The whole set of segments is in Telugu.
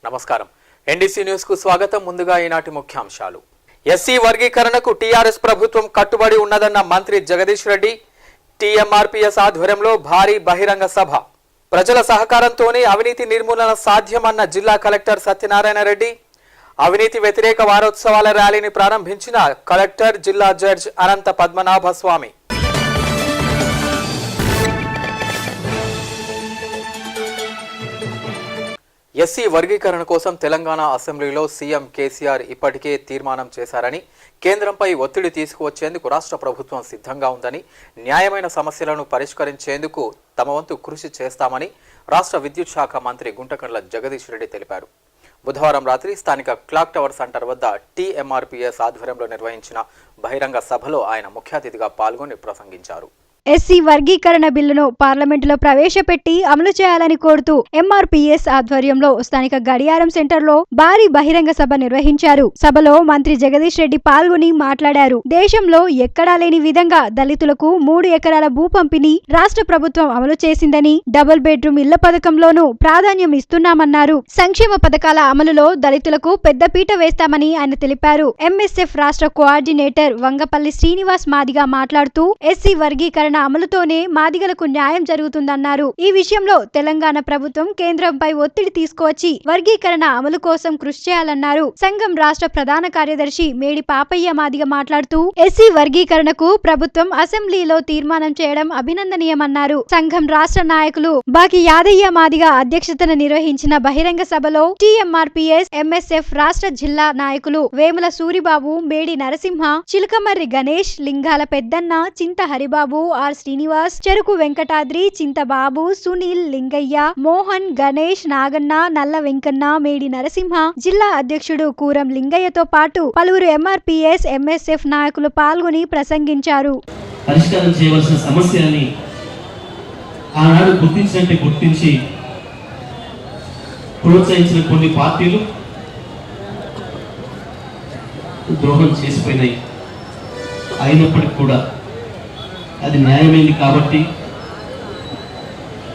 నమస్కారం ఎన్డీసీ న్యూస్ కు స్వాగతం ముందుగా ఈనాటి ముఖ్యాంశాలు ఎస్సీ వర్గీకరణకు టీఆర్ఎస్ ప్రభుత్వం కట్టుబడి ఉన్నదన్న మంత్రి జగదీష్ రెడ్డి టీఎంఆర్పీఎస్ ఆధ్వర్యంలో భారీ బహిరంగ సభ ప్రజల సహకారంతోనే అవినీతి నిర్మూలన సాధ్యమన్న జిల్లా కలెక్టర్ సత్యనారాయణ రెడ్డి అవినీతి వ్యతిరేక వారోత్సవాల ర్యాలీని ప్రారంభించిన కలెక్టర్ జిల్లా జడ్జ్ అనంత పద్మనాభ స్వామి ఎస్సీ వర్గీకరణ కోసం తెలంగాణ అసెంబ్లీలో సీఎం కేసీఆర్ ఇప్పటికే తీర్మానం చేశారని కేంద్రంపై ఒత్తిడి తీసుకువచ్చేందుకు రాష్ట్ర ప్రభుత్వం సిద్ధంగా ఉందని న్యాయమైన సమస్యలను పరిష్కరించేందుకు తమ వంతు కృషి చేస్తామని రాష్ట్ర విద్యుత్ శాఖ మంత్రి గుంటకండ్ల జగదీష్ రెడ్డి తెలిపారు. బుధవారం రాత్రి స్థానిక క్లాక్ టవర్ సెంటర్ వద్ద టీఎంఆర్పీఎస్ ఆధ్వర్యంలో నిర్వహించిన బహిరంగ సభలో ఆయన ముఖ్య అతిథిగా పాల్గొని ప్రసంగించారు. ఎస్సీ వర్గీకరణ బిల్లును పార్లమెంటులో ప్రవేశపెట్టి అమలు చేయాలని కోరుతూ ఎంఆర్పీఎస్ ఆధ్వర్యంలో స్థానిక గడియారం సెంటర్లో భారీ బహిరంగ సభ నిర్వహించారు. సభలో మంత్రి జగదీష్ రెడ్డి పాల్గొని మాట్లాడారు. దేశంలో ఎక్కడా లేని విధంగా దళితులకు 3 ఎకరాల భూ పంపిణీ రాష్ట్ర ప్రభుత్వం అమలు చేసిందని, డబుల్ బెడ్రూమ్ ఇళ్ల పథకంలోనూ ప్రాధాన్యం ఇస్తున్నామన్నారు. సంక్షేమ పథకాల అమలులో దళితులకు పెద్దపీట వేస్తామని ఆయన తెలిపారు. ఎంఎస్ఎఫ్ రాష్ట్ర కోఆర్డినేటర్ వంగపల్లి శ్రీనివాస్ మాదిగా మాట్లాడుతూ ఎస్సీ వర్గీకరణ అమలుతోనే మాదిగలకు న్యాయం జరుగుతుందన్నారు. ఈ విషయంలో తెలంగాణ ప్రభుత్వం కేంద్రంపై ఒత్తిడి తీసుకువచ్చి వర్గీకరణ అమలు కోసం కృషి చేయాలన్నారు. సంఘం రాష్ట్ర ప్రధాన కార్యదర్శి మేడి పాపయ్య మాదిగ మాట్లాడుతూ ఎస్సీ వర్గీకరణకు ప్రభుత్వం అసెంబ్లీలో తీర్మానం చేయడం అభినందనీయమన్నారు. సంఘం రాష్ట్ర నాయకులు బాకి యాదయ్య మాదిగ అధ్యక్షతన నిర్వహించిన బహిరంగ సభలో టీఎంఆర్పీఎస్ ఎంఎస్ఎఫ్ రాష్ట్ర జిల్లా నాయకులు వేముల సూరిబాబు, మేడి నరసింహ, చిలకమర్రి గణేష్, లింగాల పెద్దన్న, చింత హరిబాబు, శ్రీనివాస్, చెరుకు వెంకటాద్రి, చింతబాబు, సునీల్, లింగయ్య, మోహన్, గణేష్, నాగన్న, నల్ల వెంకన్న, మేడి నరసింహ, జిల్లా అధ్యక్షుడు కూరం లింగయ్యతో పాటు పలువురు ఎంఆర్పీఎస్ ఎంఎస్ఎఫ్ నాయకులు పాల్గొని ప్రసంగించారు. పరిష్కారం చేయవలసిన సమస్యని ఆనాడు గుర్తించి ప్రోత్సహించిన కొన్ని పార్టీలు ద్రోహం చేసిపోయినాయి. అయినప్పటికీ కూడా అది న్యాయమైంది కాబట్టి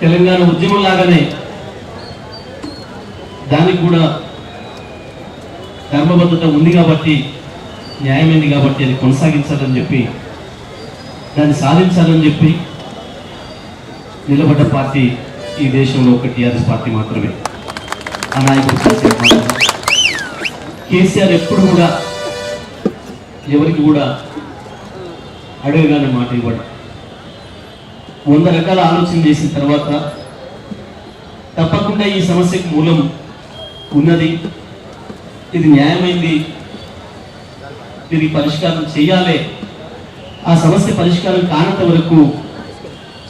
తెలంగాణ ఉద్యమం లాగానే దానికి కూడా ధర్మబద్ధత ఉంది కాబట్టి, న్యాయమైంది కాబట్టి అది కొనసాగించాలని చెప్పి, దాన్ని సాధించాలని చెప్పి నిలబడ్డ పార్టీ ఈ దేశంలో ఒక టీఆర్ఎస్ పార్టీ మాత్రమే. ఆ నాయకుడు కేసీఆర్ ఎప్పుడు కూడా ఎవరికి కూడా అడగగానే మాట ఇవ్వడం, 100 రకాల ఆలోచన చేసిన తర్వాత తప్పకుండా ఈ సమస్యకు మూలం ఉన్నది, ఇది న్యాయమైంది, దీనికి పరిష్కారం చేయాలి, ఆ సమస్య పరిష్కారం కానంత వరకు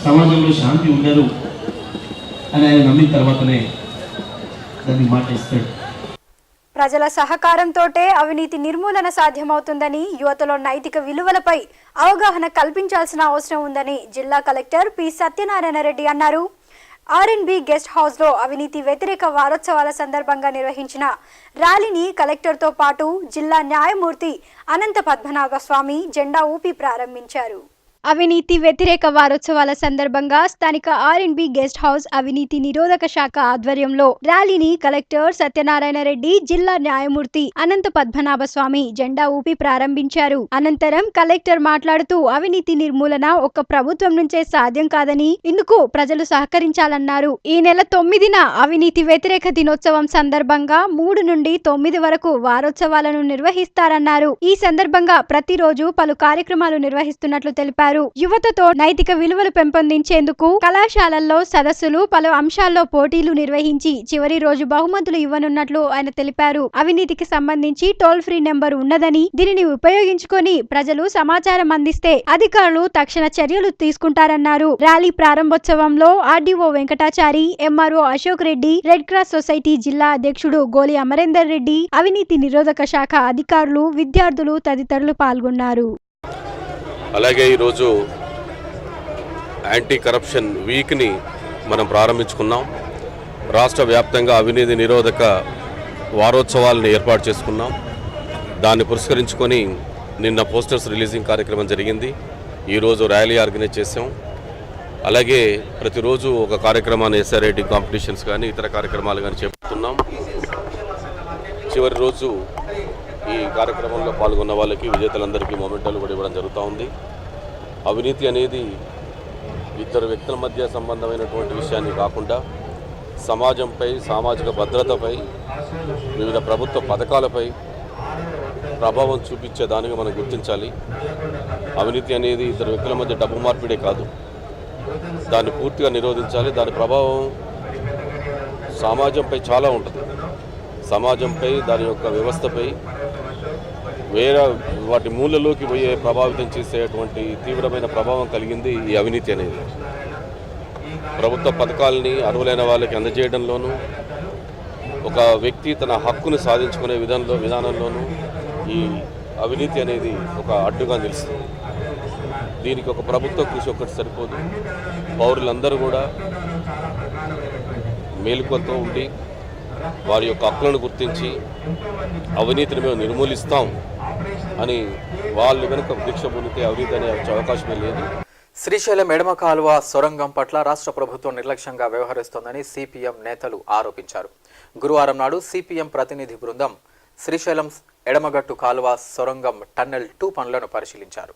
సమాజంలో శాంతి ఉండదు అని ఆయన నమ్మిన తర్వాతనే దాన్ని మాట ఇస్తాడు. ప్రజల సహకారంతోటే అవినీతి నిర్మూలన సాధ్యమవుతుందని, యువతలో నైతిక విలువలపై అవగాహన కల్పించాల్సిన అవసరం ఉందని జిల్లా కలెక్టర్ పి సత్యనారాయణ రెడ్డి అన్నారు. ఆర్ఎన్బి గెస్ట్ హౌస్ లో అవినీతి వ్యతిరేక వారోత్సవాల సందర్భంగా నిర్వహించిన ర్యాలీని కలెక్టర్తో పాటు జిల్లా న్యాయమూర్తి అనంత పద్మనాభ స్వామి జెండా ఊపి ప్రారంభించారు. అవినీతి వ్యతిరేక వారోత్సవాల సందర్భంగా స్థానిక ఆర్ఎన్బి గెస్ట్ హౌస్ అవినీతి నిరోధక శాఖ ఆధ్వర్యంలో ర్యాలీని కలెక్టర్ సత్యనారాయణ రెడ్డి, జిల్లా న్యాయమూర్తి అనంత పద్మనాభ స్వామి జెండా ఊపి ప్రారంభించారు. అనంతరం కలెక్టర్ మాట్లాడుతూ అవినీతి నిర్మూలన ఒక్క ప్రభుత్వం నుంచే సాధ్యం కాదని, ఇందుకు ప్రజలు సహకరించాలన్నారు. ఈ నెల 9న అవినీతి వ్యతిరేక దినోత్సవం సందర్భంగా 3 నుండి 9 వరకు వారోత్సవాలను నిర్వహిస్తారన్నారు. ఈ సందర్భంగా ప్రతిరోజు పలు కార్యక్రమాలు నిర్వహిస్తున్నట్లు తెలిపారు. యువతతో నైతిక విలువలు పెంపొందించేందుకు కళాశాలల్లో సదస్సులు, పలు అంశాల్లో పోటీలు నిర్వహించి చివరి రోజు బహుమతులు ఇవ్వనున్నట్లు ఆయన తెలిపారు. అవినీతికి సంబంధించి టోల్ ఫ్రీ నెంబర్ ఉన్నదని, దీనిని ఉపయోగించుకొని ప్రజలు సమాచారం అందిస్తే అధికారులు తక్షణ చర్యలు తీసుకుంటారన్నారు. ర్యాలీ ప్రారంభోత్సవంలో RDO Venkatachari, MRO Ashok Reddy, Red Cross Society జిల్లా అధ్యక్షుడు గోలి అమరేందర్ రెడ్డి, అవినీతి నిరోధక శాఖ అధికారులు, విద్యార్థులు తదితరులు పాల్గొన్నారు. అలాగే ఈరోజు యాంటీ కరప్షన్ వీక్ని మనం ప్రారంభించుకున్నాం. రాష్ట్ర వ్యాప్తంగా అవినీతి నిరోధక వారోత్సవాలను ఏర్పాటు చేసుకున్నాం. దాన్ని పురస్కరించుకొని నిన్న పోస్టర్స్ రిలీజింగ్ కార్యక్రమం జరిగింది. ఈరోజు ర్యాలీ ఆర్గనైజ్ చేసాం. అలాగే ప్రతిరోజు ఒక కార్యక్రమాన్ని ఎస్ఆర్ రైటింగ్ కాంపిటీషన్స్ కానీ ఇతర కార్యక్రమాలు కానీ చేపడుతున్నాం. చివరి రోజు ఈ కార్యక్రమంలో పాల్గొన్న వాళ్ళకి విజేతలందరికీ మొమెంటాలు కూడా ఇవ్వడం జరుగుతూ ఉంది. అవినీతి అనేది ఇద్దరు వ్యక్తుల మధ్య సంబంధమైనటువంటి విషయాన్ని కాకుండా సమాజంపై, సామాజిక భద్రతపై, వివిధ ప్రభుత్వ పథకాలపై ప్రభావం చూపించే దానిగా మనం గుర్తించాలి. అవినీతి అనేది ఇద్దరు వ్యక్తుల మధ్య డబ్బు మార్పిడే కాదు, దాన్ని పూర్తిగా నిరోధించాలి. దాని ప్రభావం సమాజంపై చాలా ఉంటుంది. సమాజంపై, దాని యొక్క వ్యవస్థపై, వేరే వాటి మూలలోకి పోయే ప్రభావితం చేసేటువంటి తీవ్రమైన ప్రభావం కలిగింది ఈ అవినీతి అనేది. ప్రభుత్వ పథకాలని అర్హులైన వాళ్ళకి అందజేయడంలోనూ, ఒక వ్యక్తి తన హక్కును సాధించుకునే విధానంలోనూ ఈ అవినీతి అనేది ఒక అడ్డుగా నిలుస్తుంది. దీనికి ఒక ప్రభుత్వ కృషి ఒక్కటి సరిపోదు. పౌరులందరూ కూడా మేలుకొలతో ఉండి వారి యొక్క హక్కులను గుర్తించి అవినీతిని మేము నిర్మూలిస్తాం అని వాళ్ళు కనుక దీక్ష పూనితే అవినీతి అనే అవకాశమే లేదు. శ్రీశైలం ఎడమ కాలువ సొరంగం పట్ల రాష్ట్ర ప్రభుత్వం నిర్లక్ష్యంగా వ్యవహరిస్తోందని సిపిఎం నేతలు ఆరోపించారు. గురువారం నాడు సిపిఎం ప్రతినిధి బృందం శ్రీశైలం ఎడమగట్టు కాలువ సొరంగం టన్నెల్ 2 పనులను పరిశీలించారు.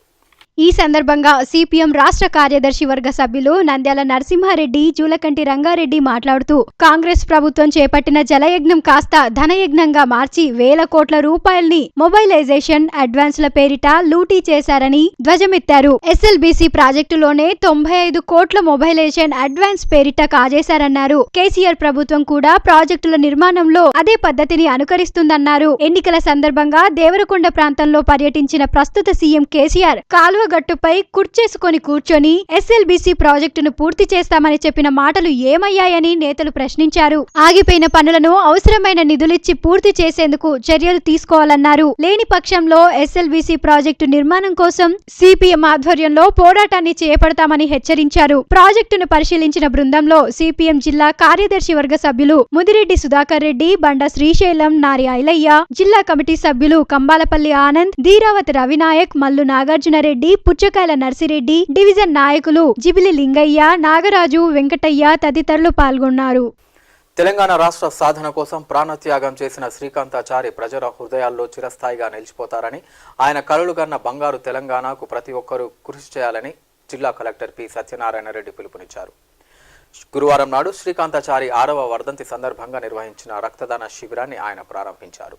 ఈ సందర్భంగా సిపిఎం రాష్ట్ర కార్యదర్శి వర్గ సభ్యులు నంద్యాల నరసింహారెడ్డి, జూలకంటి రంగారెడ్డి మాట్లాడుతూ కాంగ్రెస్ ప్రభుత్వం చేపట్టిన జలయజ్ఞం కాస్త ధనయజ్ఞంగా మార్చి వేల కోట్ల రూపాయల్ని మొబైలైజేషన్ అడ్వాన్స్ల పేరిట లూటీ చేశారని ధ్వజమెత్తారు. ఎస్ఎల్బీసీ ప్రాజెక్టులోనే 95 కోట్ల మొబైలైజేషన్ అడ్వాన్స్ పేరిట కాజేశారన్నారు. కేసీఆర్ ప్రభుత్వం కూడా ప్రాజెక్టుల నిర్మాణంలో అదే పద్ధతిని అనుకరిస్తుందన్నారు. ఎన్నికల సందర్భంగా దేవరకొండ ప్రాంతంలో పర్యటించిన ప్రస్తుత సీఎం కేసీఆర్ కాలువ గట్టుపై కుర్చేసుకొని కూర్చొని ఎస్ఎల్బీసీ ప్రాజెక్టును పూర్తి చేస్తామని చెప్పిన మాటలు ఏమయ్యాయని నేతలు ప్రశ్నించారు. ఆగిపోయిన పనులను అవసరమైన నిధులిచ్చి పూర్తి చేసేందుకు చర్యలు తీసుకోవాలన్నారు. లేని పక్షంలో ఎస్ఎల్బీసీ ప్రాజెక్టు నిర్మాణం కోసం సిపిఎం ఆధ్వర్యంలో పోరాటాన్ని చేపడతామని హెచ్చరించారు. ప్రాజెక్టును పరిశీలించిన బృందంలో సిపిఎం జిల్లా కార్యదర్శి వర్గ సభ్యులు ముదిరెడ్డి సుధాకర్ రెడ్డి, బండ శ్రీశైలం, నారి ఐలయ్య, జిల్లా కమిటీ సభ్యులు కంబాలపల్లి ఆనంద్, ధీరావతి రవినాయక్, మల్లు నాగార్జునరెడ్డి, పుచ్చకాయల నర్సిరెడ్డి, డివిజన్ నాయకులు జిబిలి లింగయ్య, నాగరాజు, వెంకటయ్య తదితరులు పాల్గొన్నారు. తెలంగాణ రాష్ట్ర సాధన కోసం ప్రాణత్యాగం చేసిన శ్రీకాంతాచారి ప్రజల హృదయాల్లో చిరస్థాయిగా నిలిచిపోతారని, ఆయన కలలుగన్న బంగారు తెలంగాణకు ప్రతి ఒక్కరూ కృషి చేయాలని జిల్లా కలెక్టర్ పి సత్యనారాయణ రెడ్డి పిలుపునిచ్చారు. గురువారం నాడు శ్రీకాంతాచారి 6వ వర్ధంతి సందర్భంగా నిర్వహించిన రక్తదాన శిబిరాన్ని ఆయన ప్రారంభించారు.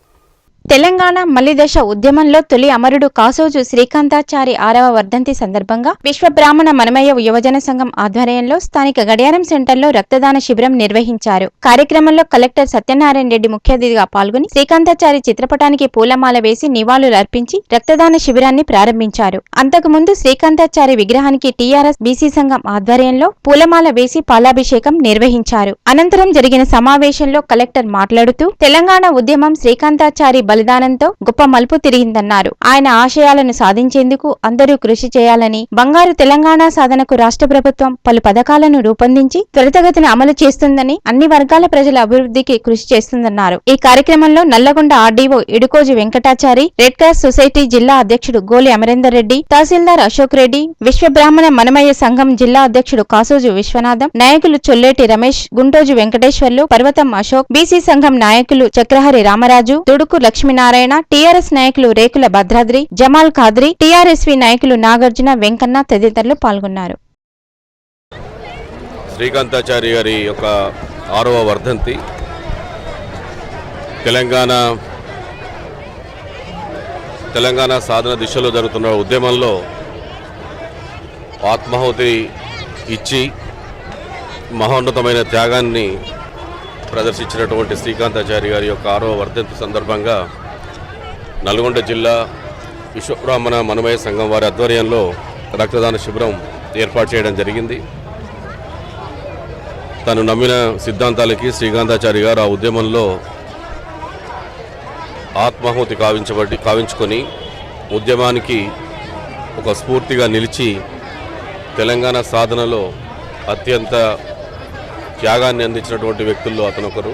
తెలంగాణ మలిదశ ఉద్యమంలో తొలి అమరుడు కాసోజు శ్రీకాంతాచారి 6వ వర్ధంతి సందర్భంగా విశ్వ బ్రాహ్మణ మనమయ్య యువజన సంఘం ఆధ్వర్యంలో స్థానిక గడియారం సెంటర్లో రక్తదాన శిబిరం నిర్వహించారు. కార్యక్రమంలో కలెక్టర్ సత్యనారాయణ రెడ్డి ముఖ్య అతిథిగా పాల్గొని శ్రీకాంతాచారి చిత్రపటానికి పూలమాల వేసి నివాళులు అర్పించి రక్తదాన శిబిరాన్ని ప్రారంభించారు. అంతకుముందు శ్రీకాంతాచారి విగ్రహానికి టీఆర్ఎస్ బీసీ సంఘం ఆధ్వర్యంలో పూలమాల వేసి పాలాభిషేకం నిర్వహించారు. అనంతరం జరిగిన సమావేశంలో కలెక్టర్ మాట్లాడుతూ తెలంగాణ ఉద్యమం శ్రీకాంతాచారి బలిదానంతో గొప్ప మలుపు తిరిగిందన్నారు. ఆయన ఆశయాలను సాధించేందుకు అందరూ కృషి చేయాలని, బంగారు తెలంగాణ సాధనకు రాష్ట్ర ప్రభుత్వం పలు పథకాలను రూపొందించి త్వరితగతిన అమలు చేస్తుందని, అన్ని వర్గాల ప్రజల అభివృద్ధికి కృషి చేస్తుందన్నారు. ఈ కార్యక్రమంలో Nalgonda RDO Idukoju Venkatachari, red Cross Society జిల్లా అధ్యక్షుడు గోలి అమరేందర్ రెడ్డి, తహసీల్దార్ అశోక్ రెడ్డి, విశ్వ బ్రాహ్మణ మనమయ్య సంఘం జిల్లా అధ్యక్షుడు కాసోజు విశ్వనాథం, నాయకులు చొల్లేటి రమేష్, గుంటోజు వెంకటేశ్వర్లు, పర్వతం అశోక్, బీసీ సంఘం నాయకులు చక్రహరి రామరాజు, దుడుకు లక్ష్మీనారాయణ, టీఆర్ఎస్ నాయకులు రేకుల భద్రాద్రి, జమాల్ ఖాద్రి, టీఆర్ఎస్వి నాయకులు నాగార్జున, వెంకన్న తదితరులు పాల్గొన్నారు. శ్రీకాంతాచారి గారి యొక్క 6వ వర్ధంతి తెలంగాణ సాధన దిశలో జరుగుతున్న ఉద్యమంలో ఆత్మాహుతి ఇచ్చి మహోన్నతమైన త్యాగాన్ని ప్రదర్శించినటువంటి శ్రీకాంతాచారి గారి యొక్క 6వ వర్ధంతి సందర్భంగా నల్గొండ జిల్లా విశ్వబ్రాహ్మణ మనమయ్య సంఘం వారి ఆధ్వర్యంలో రక్తదాన శిబిరం ఏర్పాటు చేయడం జరిగింది. తను నమ్మిన సిద్ధాంతాలకి శ్రీకాంతాచారి గారు ఆ ఉద్యమంలో ఆత్మాహుతి కావించుకొని ఉద్యమానికి ఒక స్ఫూర్తిగా నిలిచి తెలంగాణ సాధనలో అత్యంత త్యాగాన్ని అందించినటువంటి వ్యక్తుల్లో అతనొకరు.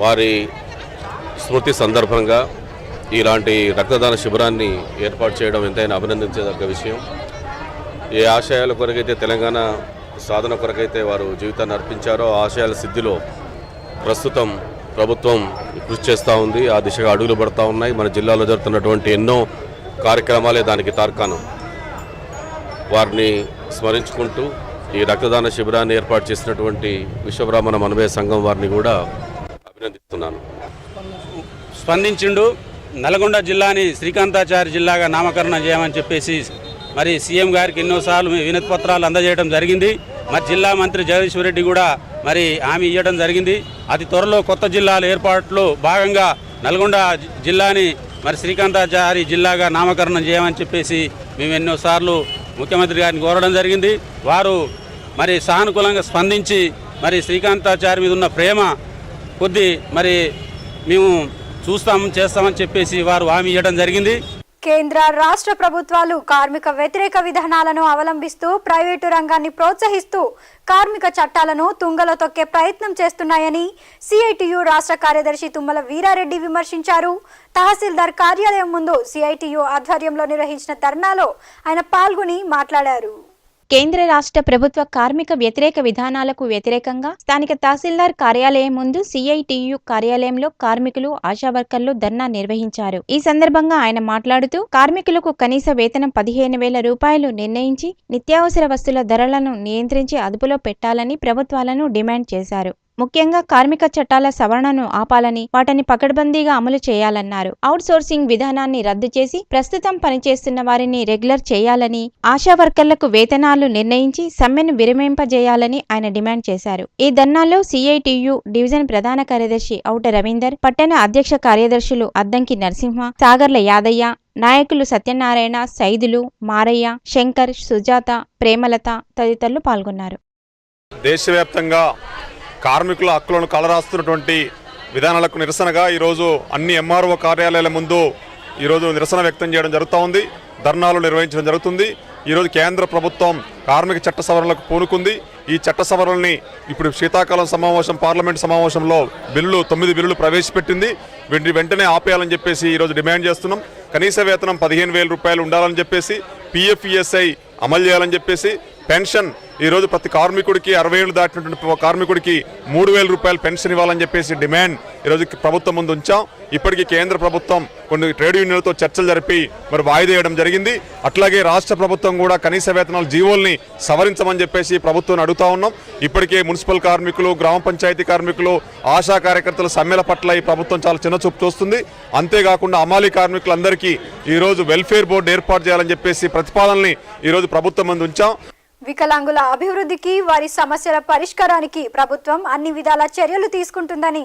వారి స్మృతి సందర్భంగా ఇలాంటి రక్తదాన శిబిరాన్ని ఏర్పాటు చేయడం ఎంతైనా అభినందించదగ్గ విషయం. ఏ ఆశయాల కొరకైతే తెలంగాణ సాధన కొరకైతే వారు జీవితాన్ని అర్పించారో ఆ ఆశయాల సిద్ధిలో ప్రస్తుతం ప్రభుత్వం కృషి చేస్తూ ఉంది. ఆ దిశగా అడుగులు పడుతూ ఉన్నాయి. మన జిల్లాలో జరుగుతున్నటువంటి ఎన్నో కార్యక్రమాలే దానికి తార్కాణం. వారిని స్మరించుకుంటూ ఈ రక్తదాన శిబిరాన్ని ఏర్పాటు చేసినటువంటి విశ్వబ్రాహ్మణ మనమేయ సంఘం వారిని కూడా అభినందిస్తున్నాను. స్పందించిండు. నల్గొండ జిల్లాని శ్రీకాంతాచారి జిల్లాగా నామకరణం చేయమని చెప్పేసి మరి సీఎం గారికి ఎన్నోసార్లు వినతి పత్రాలు అందజేయడం జరిగింది. మరి జిల్లా మంత్రి జగదీశ్వర్ రెడ్డి కూడా మరి హామీ ఇవ్వడం జరిగింది. అతి త్వరలో కొత్త జిల్లాల ఏర్పాటులో భాగంగా నల్గొండ జిల్లాని మరి శ్రీకాంతాచారి జిల్లాగా నామకరణం చేయమని చెప్పేసి మేము ఎన్నోసార్లు ముఖ్యమంత్రి గారిని కోరడం జరిగింది. వారు మరి సానుకూలంగా స్పందించి మరి శ్రీకాంతాచారి మీద ఉన్న ప్రేమ కొద్దీ మరి మేము చేస్తామని చెప్పేసి వారు హామీ ఇవ్వడం జరిగింది. కేంద్ర రాష్ట్ర ప్రభుత్వాలు కార్మిక వ్యతిరేక విధానాలను అవలంబిస్తూ ప్రైవేటు రంగాన్ని ప్రోత్సహిస్తూ కార్మిక చట్టాలను తుంగలో తొక్కే ప్రయత్నం చేస్తున్నాయని సిఐటియు రాష్ట్ర కార్యదర్శి తుమ్మల వీరారెడ్డి విమర్శించారు. తహసీల్దార్ కార్యాలయం ముందు సిఐటియు ఆధ్వర్యంలో నిర్వహించిన ధర్నాలో ఆయన పాల్గొని మాట్లాడారు. కేంద్ర రాష్ట్ర ప్రభుత్వ కార్మిక వ్యతిరేక విధానాలకు వ్యతిరేకంగా స్థానిక తహసీల్దార్ కార్యాలయం ముందు సిఐటియు కార్యాలయంలో కార్మికులు, ఆశా వర్కర్లు ధర్నా నిర్వహించారు. ఈ సందర్భంగా ఆయన మాట్లాడుతూ కార్మికులకు కనీస వేతనం 15,000 రూపాయలు నిర్ణయించి నిత్యావసర వస్తువుల ధరలను నియంత్రించి అదుపులో పెట్టాలని ప్రభుత్వాలను డిమాండ్ చేశారు. ముఖ్యంగా కార్మిక చట్టాల సవరణను ఆపాలని, వాటిని పకడ్బందీగా అమలు చేయాలన్నారు. అవుట్ సోర్సింగ్ విధానాన్ని రద్దు చేసి ప్రస్తుతం పనిచేస్తున్న వారిని రెగ్యులర్ చేయాలని, ఆశా వర్కర్లకు వేతనాలు నిర్ణయించి సమ్మెను విరమింపజేయాలని ఆయన డిమాండ్ చేశారు. ఈ ధర్నాలో సిఐటియు డివిజన్ ప్రధాన కార్యదర్శి ఔట రవీందర్, పట్టణ అధ్యక్ష కార్యదర్శులు అద్దంకి నరసింహ, సాగర్ల యాదయ్య, నాయకులు సత్యనారాయణ, సైదులు, మారయ్య, శంకర్, సుజాత, ప్రేమలత తదితరులు పాల్గొన్నారు. దేశవ్యాప్తంగా కార్మికుల హక్కులను కలరాస్తున్నటువంటి విధానాలకు నిరసనగా ఈరోజు అన్ని ఎంఆర్ఓ కార్యాలయాల ముందు ఈరోజు నిరసన వ్యక్తం చేయడం జరుగుతూ ఉంది. ధర్నాలు నిర్వహించడం జరుగుతుంది. ఈరోజు కేంద్ర ప్రభుత్వం కార్మిక చట్ట సవరణలకు పూనుకుంది. ఈ చట్ట సవరణల్ని ఇప్పుడు శీతాకాలం సమావేశం, పార్లమెంట్ సమావేశంలో 9 బిల్లులు ప్రవేశపెట్టింది. వీటిని వెంటనే ఆపేయాలని చెప్పేసి ఈరోజు డిమాండ్ చేస్తున్నాం. కనీస వేతనం 15,000 రూపాయలు ఉండాలని చెప్పేసి, పిఎఫ్ఈఎస్ఐ అమలు చేయాలని చెప్పేసి, పెన్షన్ ఈరోజు ప్రతి కార్మికుడికి 60 ఏళ్ళు దాటినటువంటి కార్మికుడికి 3,000 రూపాయలు పెన్షన్ ఇవ్వాలని చెప్పేసి డిమాండ్ ఈరోజు ప్రభుత్వం ముందు ఉంచాం. ఇప్పటికీ కేంద్ర ప్రభుత్వం కొన్ని ట్రేడ్ యూనియన్లతో చర్చలు జరిపి మరి వాయిదా వేయడం జరిగింది. అట్లాగే రాష్ట్ర ప్రభుత్వం కూడా కనీస వేతనాల జీవోల్ని సవరించమని చెప్పేసి ప్రభుత్వాన్ని అడుగుతా ఉన్నాం. ఇప్పటికే మున్సిపల్ కార్మికులు, గ్రామ పంచాయతీ కార్మికులు, ఆశా కార్యకర్తల సమ్మెల పట్ల ఈ ప్రభుత్వం చాలా చిన్నచూపు చూస్తుంది. అంతేకాకుండా అమాలీ కార్మికులందరికీ ఈరోజు వెల్ఫేర్ బోర్డు ఏర్పాటు చేయాలని చెప్పేసి ప్రతిపాదనని ఈరోజు ప్రభుత్వం ముందు ఉంచాం. వికలాంగుల అభివృద్ధికి, వారి సమస్యల పరిష్కారానికి ప్రభుత్వం అన్ని విధాల చర్యలు తీసుకుంటుందని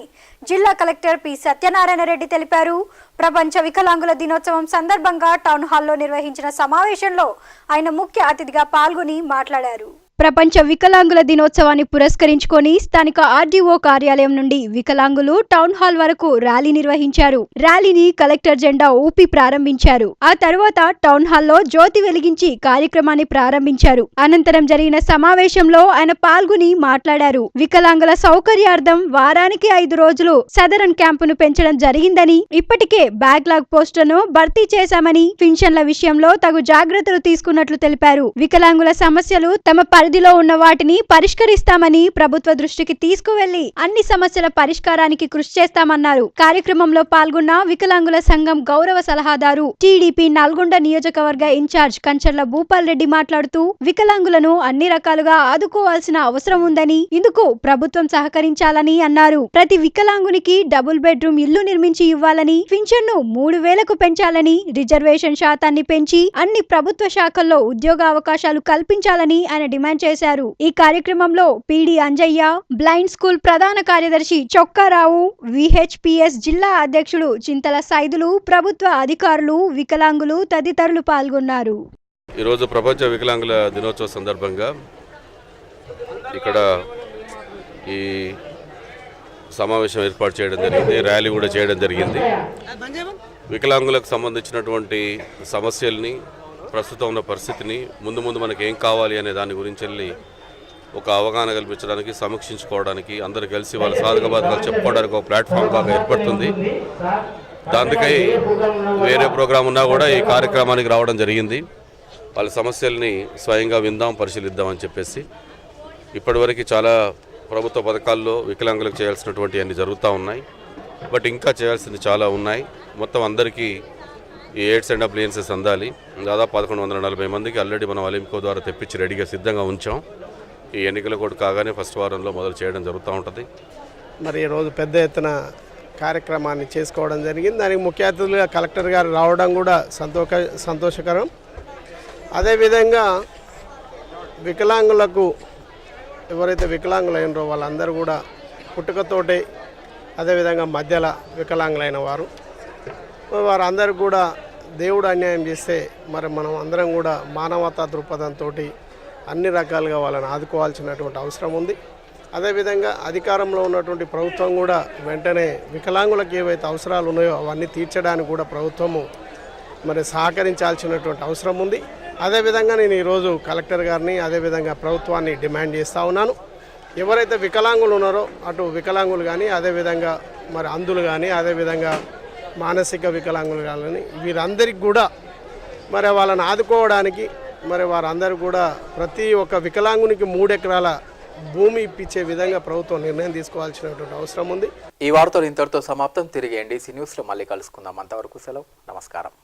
జిల్లా కలెక్టర్ పి సత్యనారాయణ రెడ్డి తెలిపారు. ప్రపంచ వికలాంగుల దినోత్సవం సందర్భంగా టౌన్ హాల్లో నిర్వహించిన సమావేశంలో ఆయన ముఖ్య అతిథిగా పాల్గొని మాట్లాడారు. ప్రపంచ వికలాంగుల దినోత్సవాన్ని పురస్కరించుకొని స్థానిక ఆర్డీఓ కార్యాలయం నుండి వికలాంగులు టౌన్ హాల్ వరకు ర్యాలీ నిర్వహించారు. ర్యాలీని కలెక్టర్ జెండా ఊపి ప్రారంభించారు. ఆ తర్వాత టౌన్ హాల్లో జ్యోతి వెలిగించి కార్యక్రమాన్ని ప్రారంభించారు. అనంతరం జరిగిన సమావేశంలో ఆయన పాల్గొని మాట్లాడారు. వికలాంగుల సౌకర్యార్థం వారానికి 5 రోజులు సదరన్ క్యాంపును పెంచడం జరిగిందని, ఇప్పటికే బ్యాక్లాగ్ పోస్టులను భర్తీ చేశామని, పెన్షన్ల విషయంలో తగు జాగ్రత్తలు తీసుకున్నట్లు తెలిపారు. వికలాంగుల సమస్యలు తమ పరిధిలో ఉన్న వాటిని పరిష్కరిస్తామని ప్రభుత్వ దృష్టికి తీసుకువెళ్లి అన్ని సమస్యల పరిష్కారానికి కృషి చేస్తామన్నారు. కార్యక్రమంలో పాల్గొన్న వికలాంగుల సంఘం గౌరవ సలహాదారు, టీడీపీ నల్గొండ నియోజకవర్గ ఇన్ఛార్జ్ కంచర్ల భూపాల్ రెడ్డి మాట్లాడుతూ వికలాంగులను అన్ని రకాలుగా ఆదుకోవాల్సిన అవసరం ఉందని, ఇందుకు ప్రభుత్వం సహకరించాలని అన్నారు. ప్రతి వికలాంగునికి డబుల్ బెడ్రూమ్ ఇల్లు నిర్మించి ఇవ్వాలని, పింఛన్ను 3,000కు పెంచాలని, రిజర్వేషన్ శాతాన్ని పెంచి అన్ని ప్రభుత్వ శాఖల్లో ఉద్యోగ అవకాశాలు కల్పించాలని ఆయన డిమాండ్ చేశారు. ఈ కార్యక్రమంలో పీడి అంజయ్య, బ్లైండ్ స్కూల్ ప్రధాన కార్యదర్శి చొక్కారావు, విహెచ్పిఎస్ జిల్లా అధ్యక్షుడు చింతల సైదులు, ప్రభుత్వ అధికారులు, వికలాంగులు తదితరులు పాల్గొన్నారు. ఈరోజు ప్రపంచ వికలాంగుల దినోత్సవ సందర్భంగా ఇక్కడ ఈ సమావేశం ఏర్పాటు చేయడం జరిగింది. ర్యాలీ కూడా చేయడం జరిగింది. వికలాంగులకు సంబంధించినటువంటి సమస్యల్ని, ప్రస్తుతం ఉన్న పరిస్థితిని, ముందు మనకి ఏం కావాలి అనే దాని గురించి వెళ్ళి ఒక అవగాహన కల్పించడానికి, సమీక్షించుకోవడానికి, అందరూ కలిసి వాళ్ళ సాధక బాధకాలు చెప్పుకోవడానికి ఒక ప్లాట్ఫామ్ బాగా ఏర్పడుతుంది. దానికై వేరే ప్రోగ్రాం ఉన్నా కూడా ఈ కార్యక్రమానికి రావడం జరిగింది. వాళ్ళ సమస్యల్ని స్వయంగా విందాం, పరిశీలిద్దామని చెప్పేసి. ఇప్పటివరకు చాలా ప్రభుత్వ పథకాల్లో వికలాంగులకు చేయాల్సినటువంటి అన్ని జరుగుతూ ఉన్నాయి. బట్ ఇంకా చేయాల్సింది చాలా ఉన్నాయి. మొత్తం అందరికీ ఈ ఎయిడ్స్ అండ్ అప్లయన్సెస్ అందాలి. దాదాపు 1140 మందికి ఆల్రెడీ మనం అలింకో ద్వారా తెప్పించి రెడీగా సిద్ధంగా ఉంచాం. ఈ ఎన్నికల కోడ్ కాగానే ఫస్ట్ వారంలో మొదలు చేయడం జరుగుతూ ఉంటుంది. మరి ఈరోజు పెద్ద ఎత్తున కార్యక్రమాన్ని చేసుకోవడం జరిగింది. దానికి ముఖ్య అతిథులుగా కలెక్టర్ గారు రావడం కూడా సంతోషకరం. అదేవిధంగా వికలాంగులకు ఎవరైతే వికలాంగులైనరో వాళ్ళందరూ కూడా పుట్టుకతోటే, అదేవిధంగా మధ్యలో వికలాంగులైన వారందరూ కూడా దేవుడు అన్యాయం చేస్తే మరి మనం అందరం కూడా మానవతా దృక్పథంతో అన్ని రకాలుగా వాళ్ళని ఆదుకోవాల్సినటువంటి అవసరం ఉంది. అదేవిధంగా అధికారంలో ఉన్నటువంటి ప్రభుత్వం కూడా వెంటనే వికలాంగులకు ఏవైతే అవసరాలు ఉన్నాయో అవన్నీ తీర్చడానికి కూడా ప్రభుత్వము మరి సహకరించాల్సినటువంటి అవసరం ఉంది. అదేవిధంగా నేను ఈరోజు కలెక్టర్ గారిని అదేవిధంగా ప్రభుత్వాన్ని డిమాండ్ చేస్తూ ఉన్నాను. ఎవరైతే వికలాంగులు ఉన్నారో అటు వికలాంగులు కానీ, అదేవిధంగా మరి అంధులు కానీ, అదేవిధంగా మానసిక వికలాంగులు కానీ వీరందరికీ కూడా మరి వాళ్ళని ఆదుకోవడానికి మరి వారందరూ కూడా ప్రతి ఒక్క వికలాంగునికి 3 ఎకరాల భూమి ఇప్పించే విధంగా ప్రభుత్వం నిర్ణయం తీసుకోవాల్సినటువంటి అవసరం ఉంది. ఈ వార్తలు ఇంతటితో సమాప్తం. తిరిగి NDC న్యూస్లో మళ్ళీ కలుసుకుందాం. అంతవరకు సెలవు. నమస్కారం.